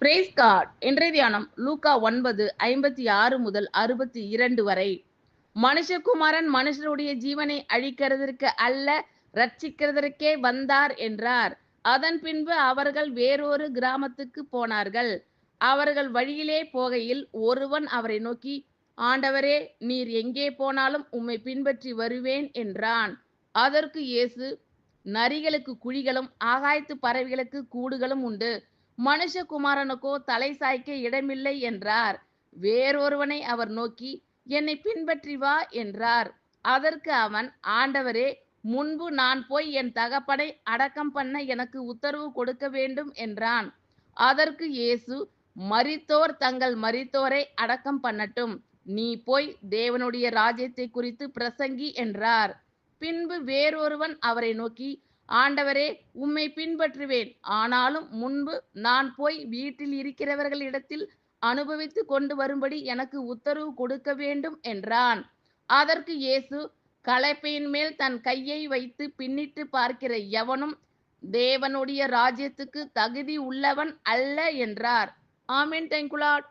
Brace God. இன்றைய தியானம் லூக்கா 9:56 முதல் 62 வரை. மனுஷகுமாரன் மனுஷருடைய ஜீவனை அழிக்கிறதற்கு அல்ல, ரட்சிக்கிறதற்கே வந்தார் என்றார். அதன் பின்பு அவர்கள் வேறொரு கிராமத்துக்கு போனார்கள். அவர்கள் வழியிலே போகையில் ஒருவன் அவரை நோக்கி, ஆண்டவரே, நீர் எங்கே போனாலும் உம்மை பின்பற்றி வருவேன் என்றான். அதற்கு இயேசு, நரிகளுக்கு குழிகளும் ஆகாயத்து பறவைகளுக்கு கூடுகளும் உண்டு, மனுஷகுமாரனுக்கோ தலை சாய்க்க இடமில்லை என்றார். வேறொருவனை அவர் நோக்கி, என்னை பின்பற்றி வா என்றார். அதற்கு அவன், ஆண்டவரே, முன்பு நான் போய் என் தகப்பனை அடக்கம் பண்ண எனக்கு உத்தரவு கொடுக்க வேண்டும் என்றான். அதற்கு இயேசு, மரித்தோர் தங்கள் மரித்தோரை அடக்கம் பண்ணட்டும், நீ போய் தேவனுடைய ராஜ்யத்தை குறித்து பிரசங்கி என்றார். பின்பு வேறொருவன் அவரை நோக்கி, ஆண்டவரே, உம்மை பின்பற்றுவேன், ஆனாலும் முன்பு நான் போய் வீட்டில் இருக்கிறவர்களிடத்தில் அனுபவித்து கொண்டு வரும்படி எனக்கு உத்தரவு கொடுக்க வேண்டும் என்றான். அதற்கு இயேசு, கலப்பையின் மேல் தன் கையை வைத்து பின்னிட்டு பார்க்கிற எவனும் தேவனுடைய ராஜ்யத்துக்கு தகுதி உள்ளவன் அல்ல என்றார். ஆமென். Thank you Lord.